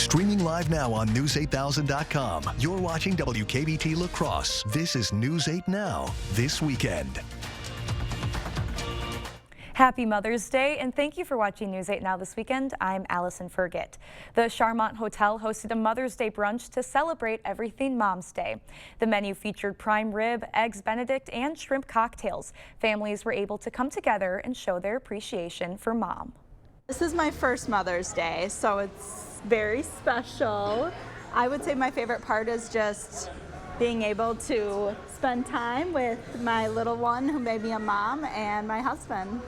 Streaming live now on News8000.com. You're watching WKBT La Crosse. This is News 8 Now, this weekend. Happy Mother's Day, and thank you for watching News 8 Now this weekend. I'm Allison Fergit. The Charmant Hotel hosted a Mother's Day brunch to celebrate Everything Mom's Day. The menu featured prime rib, eggs Benedict, and shrimp cocktails. Families were able to come together and show their appreciation for Mom. This is my first Mother's Day, so it's very special. I would say my favorite part is just being able to spend time with my little one who made me a mom and my husband.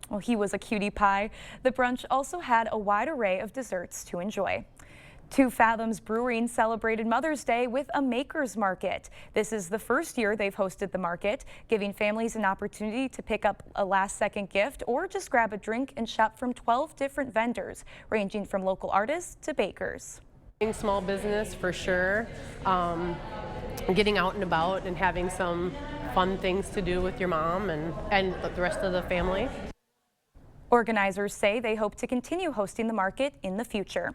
Well, he was a cutie pie. The brunch also had a wide array of desserts to enjoy. Two Fathoms Brewing celebrated Mother's Day with a Maker's Market. This is the first year they've hosted the market, giving families an opportunity to pick up a last-second gift or just grab a drink and shop from 12 different vendors, ranging from local artists to bakers. Small business for sure, getting out and about and having some fun things to do with your mom and the rest of the family. Organizers say they hope to continue hosting the market in the future.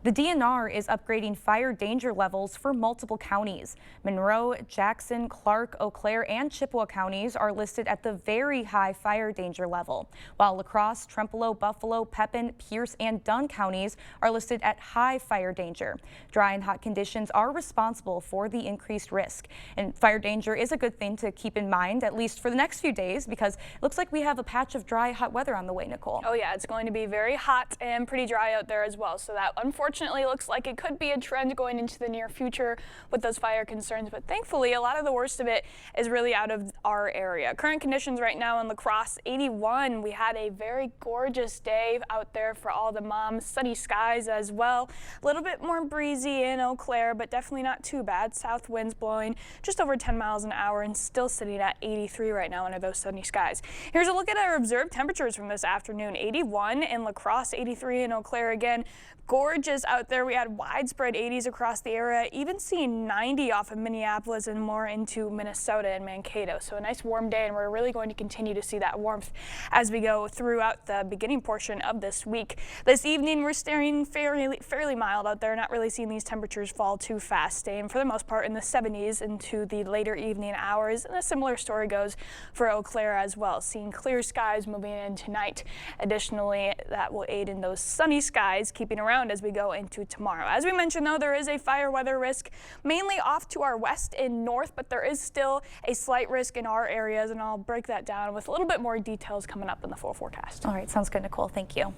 The DNR is upgrading fire danger levels for multiple counties. Monroe, Jackson, Clark, Eau Claire, and Chippewa counties are listed at the very high fire danger level, while La Crosse, Trempealeau, Buffalo, Pepin, Pierce, and Dunn counties are listed at high fire danger. Dry and hot conditions are responsible for the increased risk. And fire danger is a good thing to keep in mind, at least for the next few days, because it looks like we have a patch of dry, hot weather on the way, Nicole. Oh yeah, it's going to be very hot and pretty dry out there as well, so that unfortunately looks like it could be a trend going into the near future with those fire concerns, but thankfully a lot of the worst of it is really out of our area. Current conditions right now in La Crosse, 81. We had a very gorgeous day out there for all the moms, sunny skies as well. A little bit more breezy in Eau Claire, but definitely not too bad. South winds blowing just over 10 miles an hour and still sitting at 83 right now under those sunny skies. Here's a look at our observed temperatures from this afternoon. 81 in La Crosse, 83 in Eau Claire again. Gorgeous out there. We had widespread 80s across the area, even seeing 90 off of Minneapolis and more into Minnesota and Mankato. So a nice warm day, and we're really going to continue to see that warmth as we go throughout the beginning portion of this week. This evening we're staying fairly mild out there, not really seeing these temperatures fall too fast, staying for the most part in the 70s into the later evening hours. And a similar story goes for Eau Claire as well, seeing clear skies moving in tonight. Additionally, that will aid in those sunny skies keeping around as we go into tomorrow. As we mentioned, though, there is a fire weather risk mainly off to our west and north, but there is still a slight risk in our areas, and I'll break that down with a little bit more details coming up in the full forecast. All right, sounds good, Nicole. Thank you.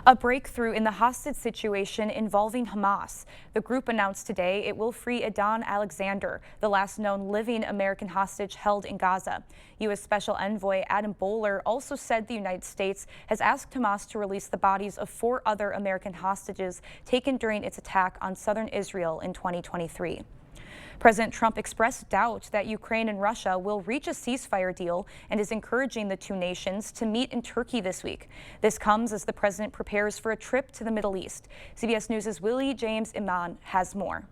A breakthrough in the hostage situation involving Hamas. The group announced today it will free Adnan Alexander, the last known living American hostage held in Gaza. U.S. Special Envoy Adam Bowler also said the United States has asked Hamas to release the bodies of 4 other American hostages taken during its attack on southern Israel in 2023. President Trump expressed doubt that Ukraine and Russia will reach a ceasefire deal and is encouraging the two nations to meet in Turkey this week. This comes as the president prepares for a trip to the Middle East. CBS News' Willie James Iman has more.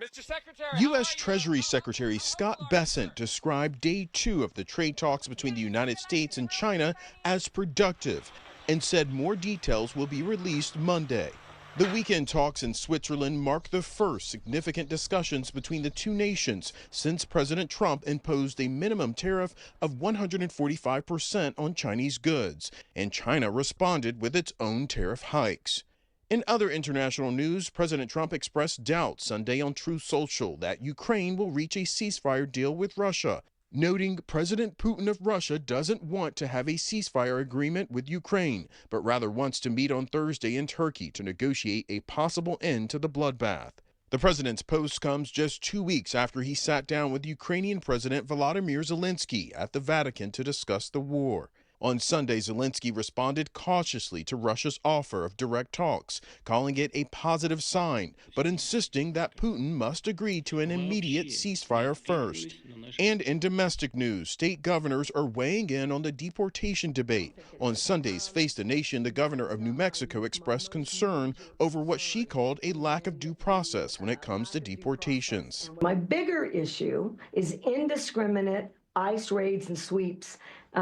Mr. Secretary, U.S. Treasury Secretary Scott Bessent described day 2 of the trade talks between the United States and China as productive and said more details will be released Monday. The weekend talks in Switzerland mark the first significant discussions between the two nations since President Trump imposed a minimum tariff of 145% on Chinese goods, and China responded with its own tariff hikes. In other international news, President Trump expressed doubt Sunday on Truth Social that Ukraine will reach a ceasefire deal with Russia, noting President Putin of Russia doesn't want to have a ceasefire agreement with Ukraine, but rather wants to meet on Thursday in Turkey to negotiate a possible end to the bloodbath. The president's post comes just 2 weeks after he sat down with Ukrainian President Volodymyr Zelensky at the Vatican to discuss the war. On Sunday, Zelensky responded cautiously to Russia's offer of direct talks, calling it a positive sign, but insisting that Putin must agree to an immediate ceasefire first. And in domestic news, state governors are weighing in on the deportation debate. On Sunday's Face the Nation, the governor of New Mexico expressed concern over what she called a lack of due process when it comes to deportations. My bigger issue is indiscriminate, ICE raids and sweeps,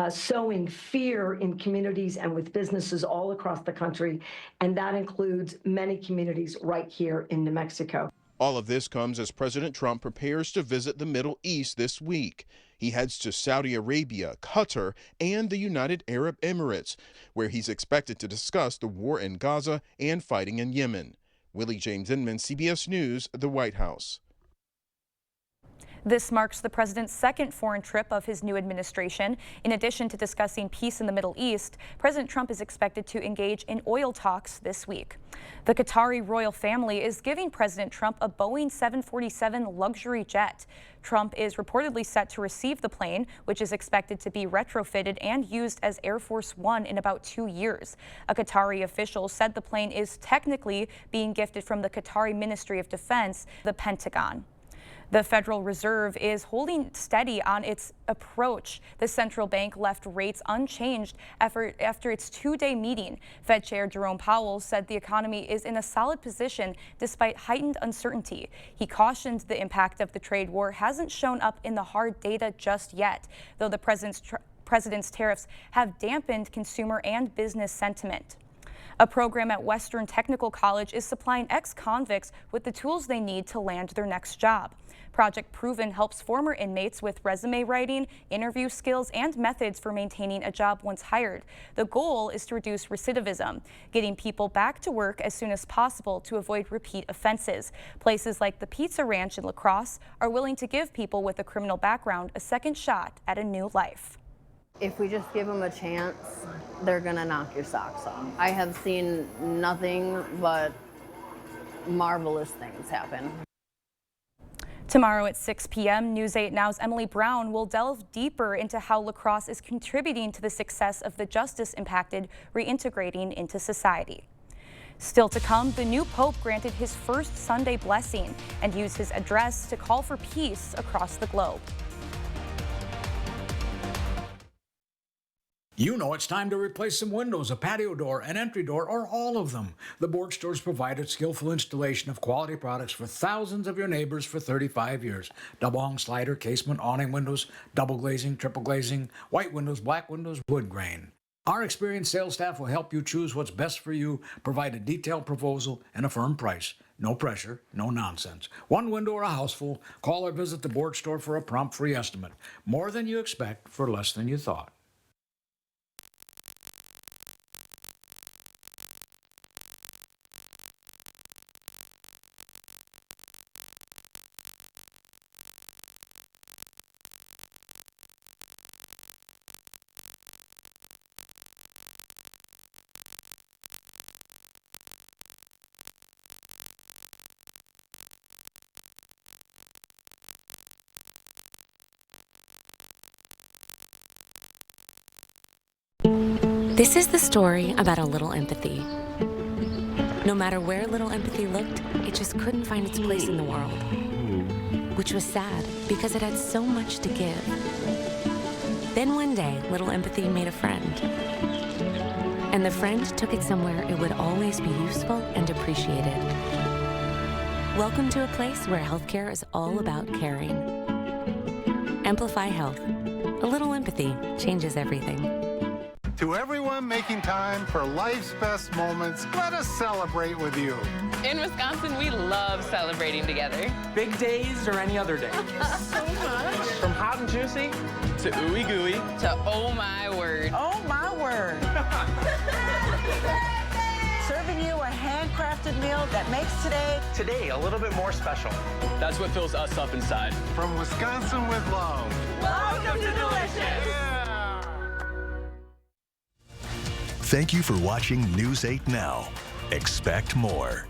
sowing fear in communities and with businesses all across the country, and that includes many communities right here in New Mexico. All of this comes as President Trump prepares to visit the Middle East this week. He heads to Saudi Arabia, Qatar, and the United Arab Emirates, where he's expected to discuss the war in Gaza and fighting in Yemen. Willie James Inman, CBS News, the White House. This marks the president's second foreign trip of his new administration. In addition to discussing peace in the Middle East, President Trump is expected to engage in oil talks this week. The Qatari royal family is giving President Trump a Boeing 747 luxury jet. Trump is reportedly set to receive the plane, which is expected to be retrofitted and used as Air Force One in about 2 years. A Qatari official said the plane is technically being gifted from the Qatari Ministry of Defense, the Pentagon. The Federal Reserve is holding steady on its approach. The central bank left rates unchanged after its two-day meeting. Fed Chair Jerome Powell said the economy is in a solid position despite heightened uncertainty. He cautioned the impact of the trade war hasn't shown up in the hard data just yet, though the president's tariffs have dampened consumer and business sentiment. A program at Western Technical College is supplying ex-convicts with the tools they need to land their next job. Project Proven helps former inmates with resume writing, interview skills, and methods for maintaining a job once hired. The goal is to reduce recidivism, getting people back to work as soon as possible to avoid repeat offenses. Places like the Pizza Ranch in La Crosse are willing to give people with a criminal background a second shot at a new life. If we just give them a chance, they're gonna knock your socks off. I have seen nothing but marvelous things happen. Tomorrow at 6 p.m., News 8 Now's Emily Brown will delve deeper into how La Crosse is contributing to the success of the justice-impacted reintegrating into society. Still to come, the new Pope granted his first Sunday blessing and used his address to call for peace across the globe. You know it's time to replace some windows, a patio door, an entry door, or all of them. The board stores provided skillful installation of quality products for thousands of your neighbors for 35 years. Double hung slider, casement, awning windows, double glazing, triple glazing, white windows, black windows, wood grain. Our experienced sales staff will help you choose what's best for you, provide a detailed proposal and a firm price. No pressure, no nonsense. One window or a house full, call or visit the board store for a prompt free estimate. More than you expect for less than you thought. This is the story about a little empathy. No matter where little empathy looked, it just couldn't find its place in the world. Which was sad, because it had so much to give. Then one day, little empathy made a friend. And the friend took it somewhere it would always be useful and appreciated. Welcome to a place where healthcare is all about caring. Amplify Health. A little empathy changes everything. To everyone making time for life's best moments, let us celebrate with you. In Wisconsin, we love celebrating together. Big days or any other day. So much. From hot and juicy to ooey gooey to oh my word. Oh my word. Serving you a handcrafted meal that makes today a little bit more special. That's what fills us up inside. From Wisconsin with love. Welcome to Delicious. Yeah. Thank you for watching News 8 Now. Expect more.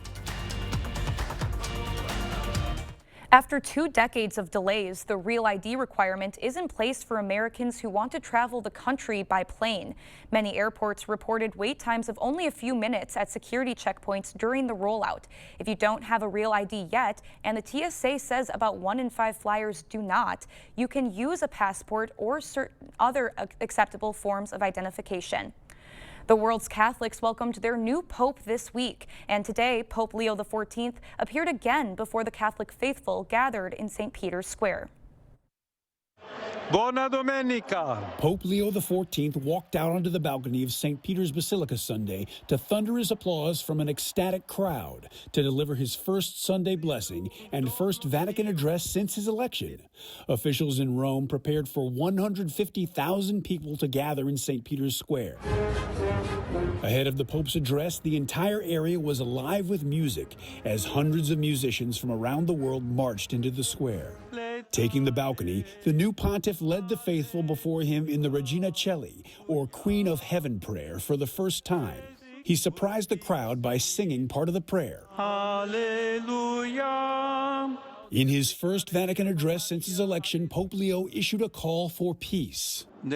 After 2 decades of delays, the Real ID requirement is in place for Americans who want to travel the country by plane. Many airports reported wait times of only a few minutes at security checkpoints during the rollout. If you don't have a Real ID yet, and the TSA says about 1 in 5 flyers do not, you can use a passport or certain other acceptable forms of identification. The world's Catholics welcomed their new Pope this week, and today Pope Leo XIV appeared again before the Catholic faithful gathered in St. Peter's Square. Buona domenica. Pope Leo XIV walked out onto the balcony of St. Peter's Basilica Sunday to thunderous applause from an ecstatic crowd to deliver his first Sunday blessing and first Vatican address since his election. Officials in Rome prepared for 150,000 people to gather in St. Peter's Square. Ahead of the Pope's address, the entire area was alive with music as hundreds of musicians from around the world marched into the square. Taking the balcony, the new pontiff led the faithful before him in the Regina Coeli, or Queen of Heaven prayer, for the first time. He surprised the crowd by singing part of the prayer. Hallelujah. In his first Vatican address since his election, Pope Leo issued a call for peace. In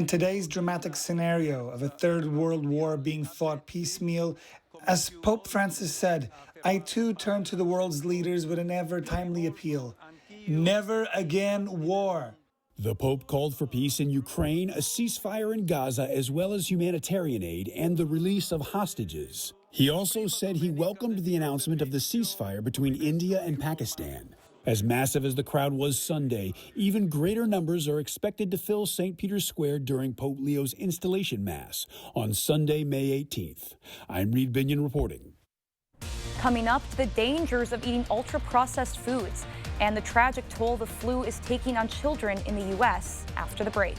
today's dramatic scenario of a third world war being fought piecemeal, as Pope Francis said, I too turn to the world's leaders with an ever-timely appeal. Never again war. The Pope called for peace in Ukraine, a ceasefire in Gaza, as well as humanitarian aid and the release of hostages. He also said he welcomed the announcement of the ceasefire between India and Pakistan. As massive as the crowd was Sunday, even greater numbers are expected to fill St. Peter's Square during Pope Leo's installation Mass on Sunday, May 18th. I'm Reed Binion reporting. Coming up, the dangers of eating ultra-processed foods and the tragic toll the flu is taking on children in the U.S. after the break.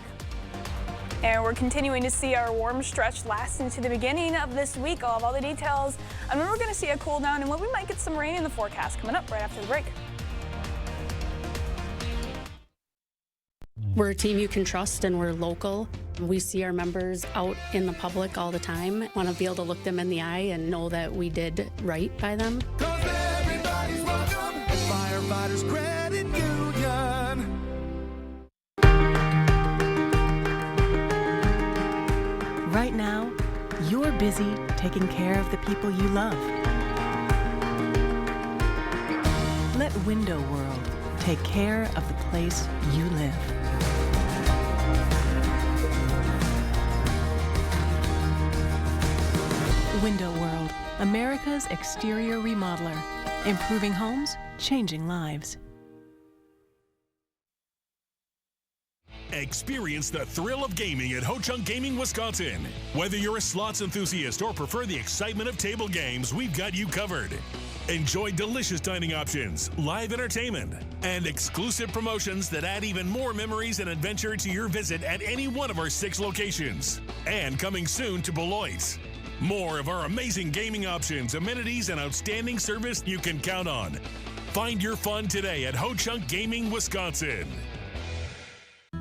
And we're continuing to see our warm stretch last into the beginning of this week. I'll have all the details on when we're going to see a cool down and when we might get some rain in the forecast coming up right after the break. We're a team you can trust and we're local. We see our members out in the public all the time. Want to be able to look them in the eye and know that we did right by them. Everybody's welcome at Firefighters Credit Union. Right now, you're busy taking care of the people you love. Let Window World take care of the place you live. Window World, America's exterior remodeler. Improving homes, changing lives. Experience the thrill of gaming at Ho-Chunk Gaming, Wisconsin. Whether you're a slots enthusiast or prefer the excitement of table games, we've got you covered. Enjoy delicious dining options, live entertainment, and exclusive promotions that add even more memories and adventure to your visit at any one of our 6 locations. And coming soon to Beloit. More of our amazing gaming options, amenities, and outstanding service you can count on. Find your fun today at Ho-Chunk Gaming, Wisconsin.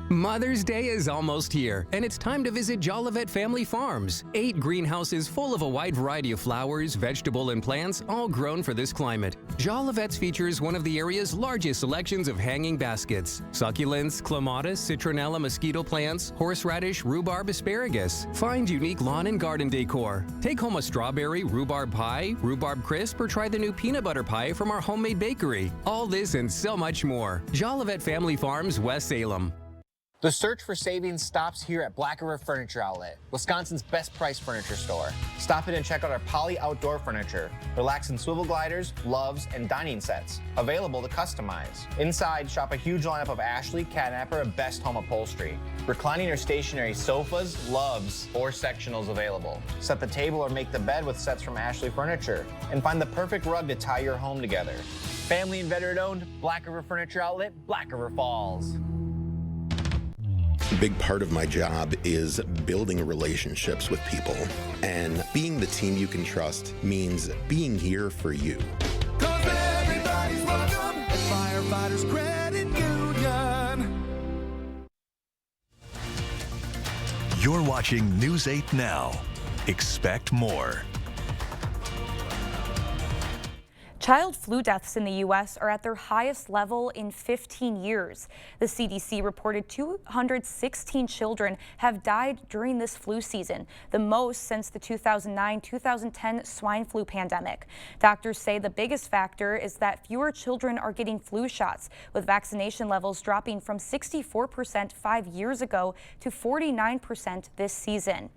Mother's Day is almost here, and it's time to visit Jolivet Family Farms. 8 greenhouses full of a wide variety of flowers, vegetable, and plants, all grown for this climate. Jolivet's features one of the area's largest selections of hanging baskets: succulents, clematis, citronella mosquito plants, horseradish, rhubarb, asparagus. Find unique lawn and garden decor. Take home a strawberry rhubarb pie, rhubarb crisp, or try the new peanut butter pie from our homemade bakery. All this and so much more. Jolivet Family Farms, West Salem. The search for savings stops here at Black River Furniture Outlet, Wisconsin's best price furniture store. Stop in and check out our Poly outdoor furniture, relaxing swivel gliders, loves, and dining sets, available to customize. Inside, shop a huge lineup of Ashley, Catnapper, and Best Home Upholstery. Reclining or stationary sofas, loves, or sectionals available. Set the table or make the bed with sets from Ashley Furniture, and find the perfect rug to tie your home together. Family and veteran owned, Black River Furniture Outlet, Black River Falls. A big part of my job is building relationships with people, and being the team you can trust means being here for you. Cause everybody's welcome at Firefighters Credit Union. You're watching News 8 Now. Expect more. Child flu deaths in the U.S. are at their highest level in 15 years. The CDC reported 216 children have died during this flu season, the most since the 2009-2010 swine flu pandemic. Doctors say the biggest factor is that fewer children are getting flu shots, with vaccination levels dropping from 64% 5 years ago to 49% this season.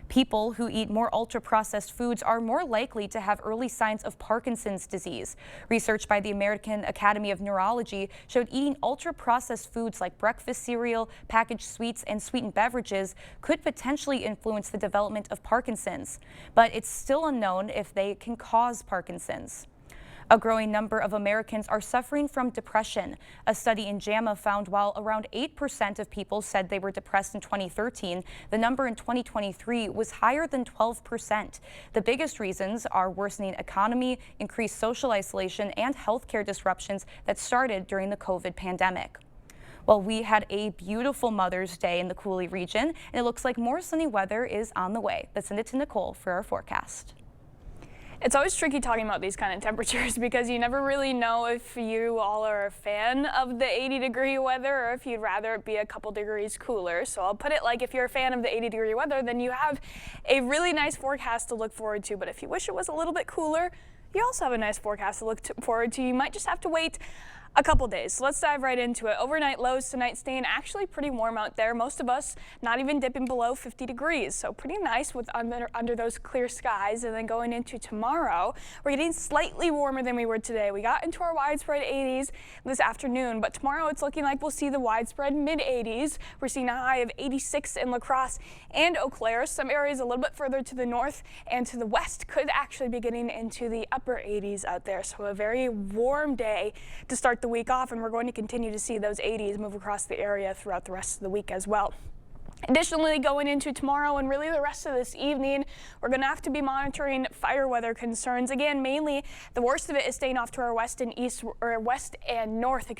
People who eat more ultra-processed foods are more likely to have early signs of Parkinson's disease. Research by the American Academy of Neurology showed eating ultra-processed foods like breakfast cereal, packaged sweets, and sweetened beverages could potentially influence the development of Parkinson's, but it's still unknown if they can cause Parkinson's. A growing number of Americans are suffering from depression. A study in JAMA found while around 8% of people said they were depressed in 2013, the number in 2023 was higher than 12%. The biggest reasons are worsening economy, increased social isolation, and healthcare disruptions that started during the COVID pandemic. Well, we had a beautiful Mother's Day in the Coulee region, and it looks like more sunny weather is on the way. Let's send it to Nicole for our forecast. It's always tricky talking about these kind of temperatures because you never really know if you all are a fan of the 80-degree weather or if you'd rather it be a couple degrees cooler. So I'll put it like if you're a fan of the 80-degree weather, then you have a really nice forecast to look forward to. But if you wish it was a little bit cooler, you also have a nice forecast to look forward to. You might just have to wait a couple days. So let's dive right into it. Overnight lows tonight staying actually pretty warm out there. Most of us not even dipping below 50 degrees. So pretty nice with under those clear skies. And then going into tomorrow, we're getting slightly warmer than we were today. We got into our widespread 80s this afternoon, but tomorrow it's looking like we'll see the widespread mid 80s. We're seeing a high of 86 in La Crosse and Eau Claire. Some areas a little bit further to the north and to the west could actually be getting into the upper 80s out there. So a very warm day to start the week off, and we're going to continue to see those 80s move across the area throughout the rest of the week as well. Additionally, going into tomorrow and really the rest of this evening, we're going to have to be monitoring fire weather concerns. Again, mainly the worst of it is staying off to our west and east, or west and north,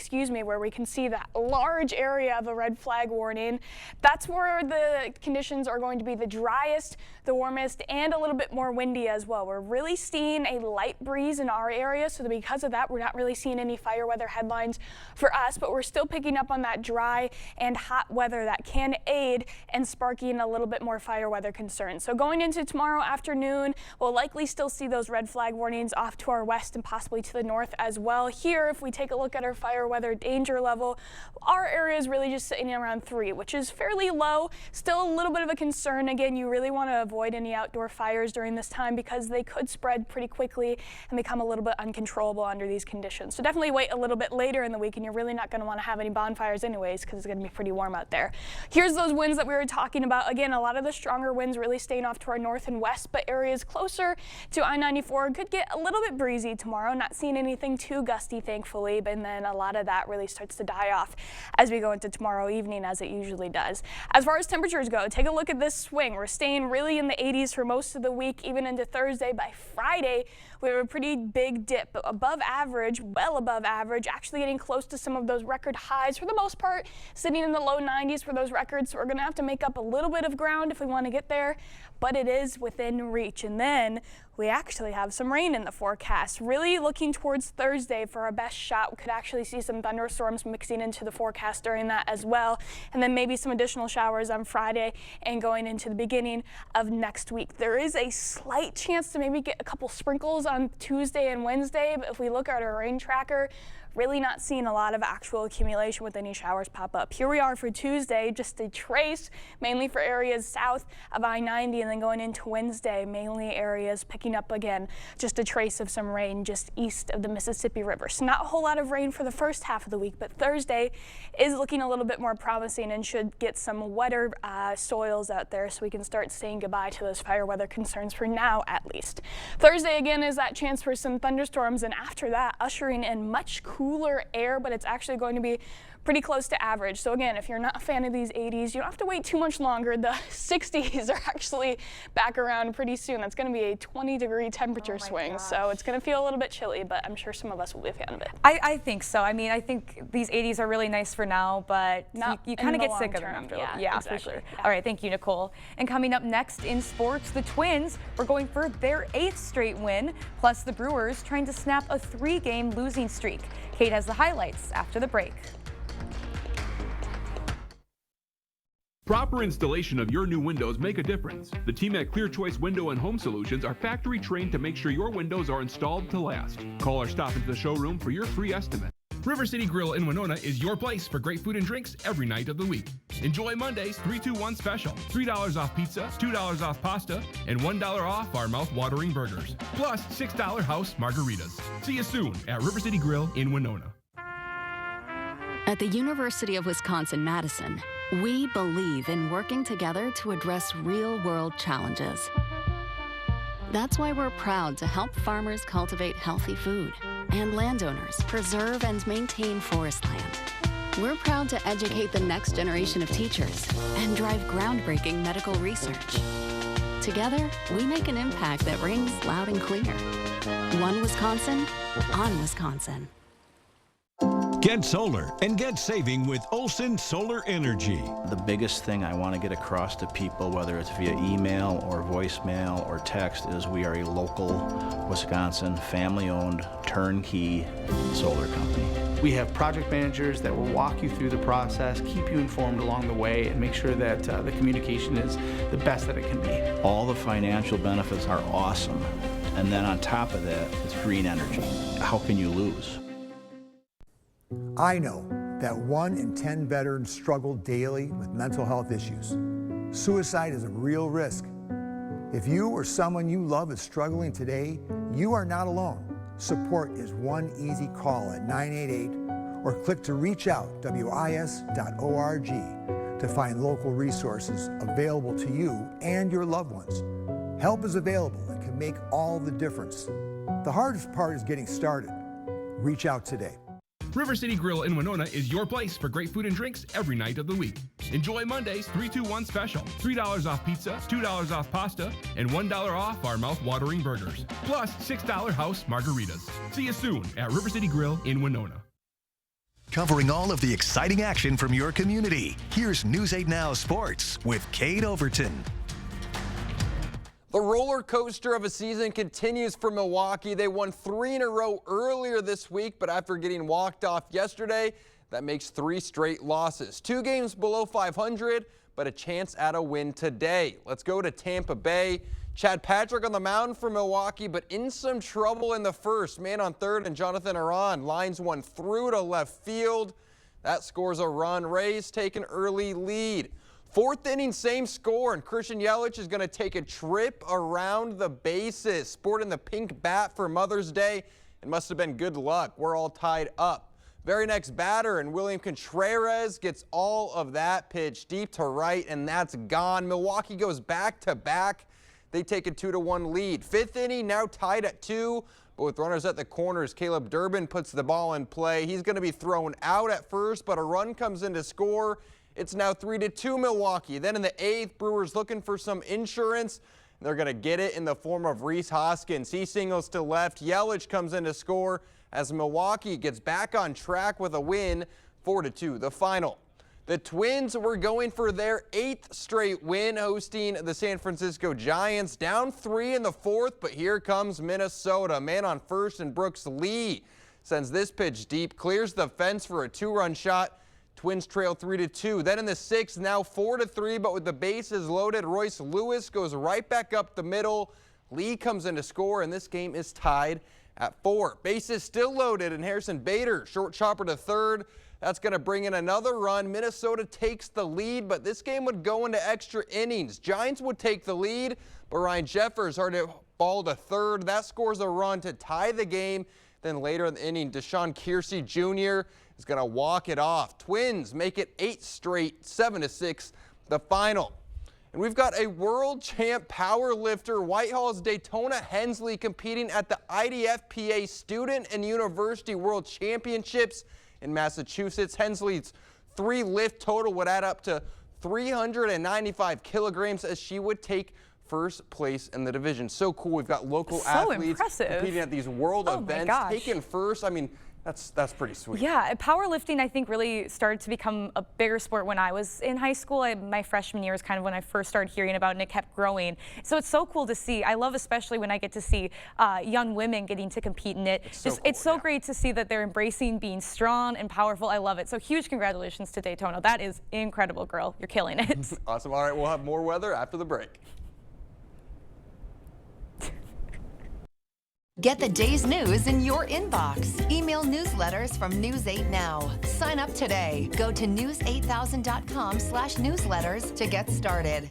where we can see that large area of a red flag warning. That's where the conditions are going to be the driest, the warmest, and a little bit more windy as well. We're really seeing a light breeze in our area, so that because of that, we're not really seeing any fire weather headlines for us, but we're still picking up on that dry and hot weather that can aid and sparking a little bit more fire weather concerns. So going into tomorrow afternoon, we'll likely still see those red flag warnings off to our west and possibly to the north as well. Here, if we take a look at our fire weather danger level, our area is really just sitting around 3, which is fairly low. Still a little bit of a concern. Again, you really want to avoid any outdoor fires during this time because they could spread pretty quickly and become a little bit uncontrollable under these conditions. So definitely wait a little bit later in the week, and you're really not going to want to have any bonfires anyways because it's going to be pretty warm out there. Here's those winds that we were talking about. Again, a lot of the stronger winds really staying off to our north and west, but areas closer to I-94 could get a little bit breezy tomorrow. Not seeing anything too gusty, thankfully, but then a lot of that really starts to die off as we go into tomorrow evening, as it usually does. As far as temperatures go, take a look at this swing. We're staying really in the 80s for most of the week, even into Thursday. By Friday, we have a pretty big dip, above average, well above average, actually getting close to some of those record highs for the most part, sitting in the low 90s for those records. So we're going to have to make up a little bit of ground if we want to get there, but it is within reach. And then we actually have some rain in the forecast. Really looking towards Thursday for our best shot. We could actually see some thunderstorms mixing into the forecast during that as well. And then maybe some additional showers on Friday and going into the beginning of next week. There is a slight chance to maybe get a couple sprinkles on Tuesday and Wednesday, but if we look at our rain tracker, really not seeing a lot of actual accumulation with any showers pop up. Here we are for Tuesday, just a trace, mainly for areas south of I-90, and then going into Wednesday, mainly areas picking up again, just a trace of some rain just east of the Mississippi River. So not a whole lot of rain for the first half of the week, but Thursday is looking a little bit more promising and should get some wetter soils out there so we can start saying goodbye to those fire weather concerns for now, at least. Thursday again is that chance for some thunderstorms, and after that, ushering in much cooler air, but it's actually going to be pretty close to average. So again, if you're not a fan of these 80s, you don't have to wait too much longer. The 60s are actually back around pretty soon. That's going to be a 20-degree temperature swing. Gosh. So it's going to feel a little bit chilly, but I'm sure some of us will be a fan of it. I think so. I mean, I think these 80s are really nice for now, but you kind of get sick of them after a little. Yeah, exactly. For sure. Yeah. All right, thank you, Nicole. And coming up next in sports, the Twins were going for their 8th straight win, plus the Brewers trying to snap a 3-game losing streak. Kate has the highlights after the break. Proper installation of your new windows make a difference. The team at Clear Choice Window and Home Solutions are factory trained to make sure your windows are installed to last. Call or stop into the showroom for your free estimate. River City Grill in Winona is your place for great food and drinks every night of the week. Enjoy Monday's 3-2-1 special. $3 off pizza, $2 off pasta, and $1 off our mouth-watering burgers. Plus $6 house margaritas. See you soon at River City Grill in Winona. At the University of Wisconsin-Madison, we believe in working together to address real-world challenges. That's why we're proud to help farmers cultivate healthy food and landowners preserve and maintain forest land. We're proud to educate the next generation of teachers and drive groundbreaking medical research. Together, we make an impact that rings loud and clear. One Wisconsin, on Wisconsin. Get solar and get saving with Olson Solar Energy. The biggest thing I want to get across to people, whether it's via email or voicemail or text, is we are a local Wisconsin family-owned turnkey solar company. We have project managers that will walk you through the process, keep you informed along the way, and make sure that the communication is the best that it can be. All the financial benefits are awesome. And then on top of that, it's green energy. How can you lose? I know that 1 in 10 veterans struggle daily with mental health issues. Suicide is a real risk. If you or someone you love is struggling today, you are not alone. Support is one easy call at 988 or click to reach out, WIS.org, to find local resources available to you and your loved ones. Help is available and can make all the difference. The hardest part is getting started. Reach out today. River City Grill in Winona is your place for great food and drinks every night of the week. Enjoy Monday's 3-2-1 special. $3 off pizza, $2 off pasta, and $1 off our mouth-watering burgers. Plus $6 house margaritas. See you soon at River City Grill in Winona. Covering all of the exciting action from your community, here's News 8 Now Sports with Kate Overton. The roller coaster of a season continues for Milwaukee. They won 3 in a row earlier this week, but after getting walked off yesterday, that makes 3 straight losses. 2 games below 500, but a chance at a win today. Let's go to Tampa Bay. Chad Patrick on the mound for Milwaukee, but in some trouble in the first. Man on third and Jonathan Aron lines one through to left field. That scores a run. Rays take an early lead. 4th inning, same score, and Christian Yelich is going to take a trip around the bases. Sporting the pink bat for Mother's Day. It must have been good luck. We're all tied up. Very next batter, and William Contreras gets all of that pitch deep to right, and that's gone. Milwaukee goes back to back. They take a 2-1 lead. 5th inning, now tied at 2, but with runners at the corners, Caleb Durbin puts the ball in play. He's going to be thrown out at first, but a run comes in to score. It's now 3-2 Milwaukee. Then in the 8th, Brewers looking for some insurance. They're going to get it in the form of Rhys Hoskins. He singles to left. Yelich comes in to score as Milwaukee gets back on track with a win, 4-2 the final. The Twins were going for their 8th straight win, hosting the San Francisco Giants. Down 3 in the 4th, but here comes Minnesota. Man on first, and Brooks Lee sends this pitch deep, clears the fence for a 2-run shot. Twins trail 3-2. Then in the 6th, now 4-3, but with the bases loaded, Royce Lewis goes right back up the middle. Lee comes in to score, and this game is tied at 4. Bases still loaded, and Harrison Bader, short chopper to third. That's going to bring in another run. Minnesota takes the lead, but this game would go into extra innings. Giants would take the lead, but Ryan Jeffers hard to ball to third. That scores a run to tie the game. Then later in the inning, Deshaun Kiersey Jr. is going to walk it off. Twins make it 8 straight, 7-6, the final. And we've got a world champ power lifter, Whitehall's Daytona Hensley, competing at the IDFPA Student and University World Championships in Massachusetts. Hensley's 3 lift total would add up to 395 kilograms as she would take first place in the division. So cool. We've got local athletes competing at these world events, taking first. I mean, that's pretty sweet. Yeah, powerlifting I think really started to become a bigger sport when I was in high school. My freshman year is kind of when I first started hearing about it, and it kept growing. So it's so cool to see. I love especially when I get to see young women getting to compete in it. It's so great to see that they're embracing being strong and powerful. I love it. So huge congratulations to Daytona. That is incredible, girl. You're killing it. Awesome. All right, we'll have more weather after the break. Get the day's news in your inbox. Email newsletters from News 8 Now. Sign up today. Go to news8000.com/newsletters to get started.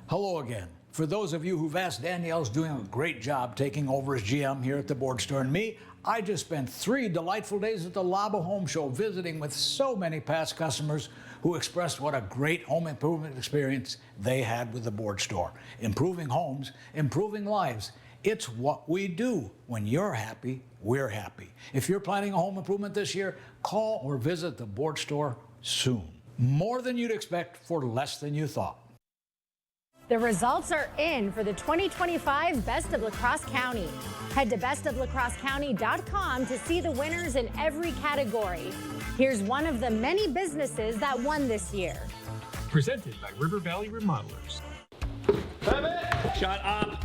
Hello again. For those of you who've asked, Danielle's doing a great job taking over as GM here at the board store. And me, I just spent 3 delightful days at the Laba Home Show visiting with so many past customers who expressed what a great home improvement experience they had with the board store. Improving homes, improving lives. It's what we do. When you're happy, we're happy. If you're planning a home improvement this year, call or visit the board store soon. More than you'd expect for less than you thought. The results are in for the 2025 Best of La Crosse County. Head to bestoflacrossecounty.com to see the winners in every category. Here's one of the many businesses that won this year. Presented by River Valley Remodelers. Pivot! Shut up!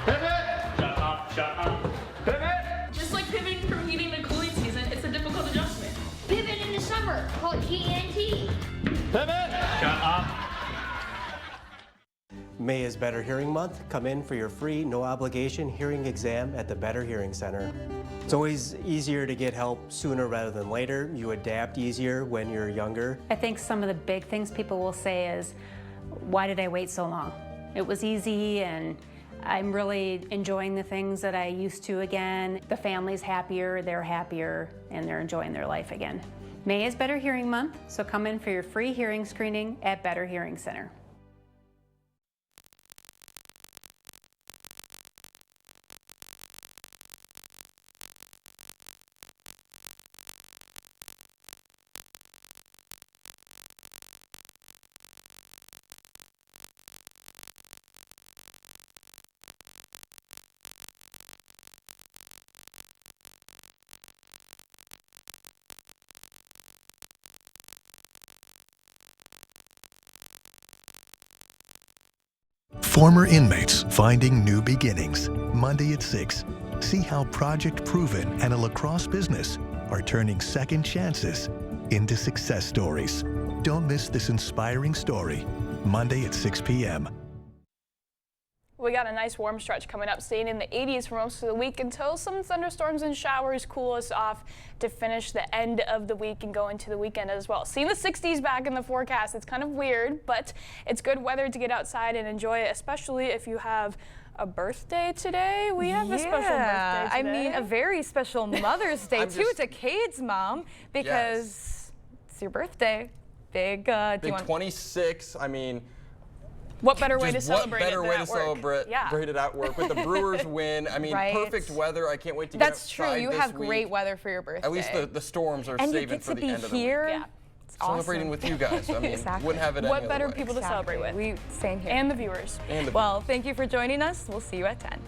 Pivot! Shut up, shut up. Pivot! Just like pivoting from heating to cooling season, it's a difficult adjustment. Pivot in the summer, called GNT. Pivot! Shut up. May is Better Hearing Month. Come in for your free, no obligation hearing exam at the Better Hearing Center. It's always easier to get help sooner rather than later. You adapt easier when you're younger. I think some of the big things people will say is, why did I wait so long? It was easy, and I'm really enjoying the things that I used to again. The family's happier, they're happier, and they're enjoying their life again. May is Better Hearing Month, so come in for your free hearing screening at Better Hearing Center. Former inmates finding new beginnings. Monday at 6. See how Project Proven and a La Crosse business are turning second chances into success stories. Don't miss this inspiring story. Monday at 6 p.m. We got a nice warm stretch coming up, staying in the 80s for most of the week until some thunderstorms and showers cool us off to finish the end of the week and go into the weekend as well. Seeing the 60s back in the forecast, it's kind of weird, but it's good weather to get outside and enjoy it, especially if you have a birthday today. We have a special birthday today. I mean, a very special Mother's Day too to Cade's mom, because it's your birthday. Big, do you want 26. I mean, what better way to celebrate it than at work? It at work with the Brewers win. I mean, perfect weather. I can't wait to get outside. That's true. You have great weather for your birthday. At least the storms are saving for the end of the week. Yeah. Celebrating with you guys. I mean, wouldn't have it any What better other way. people to celebrate with? We same here. And the viewers. Well, thank you for joining us. We'll see you at 10.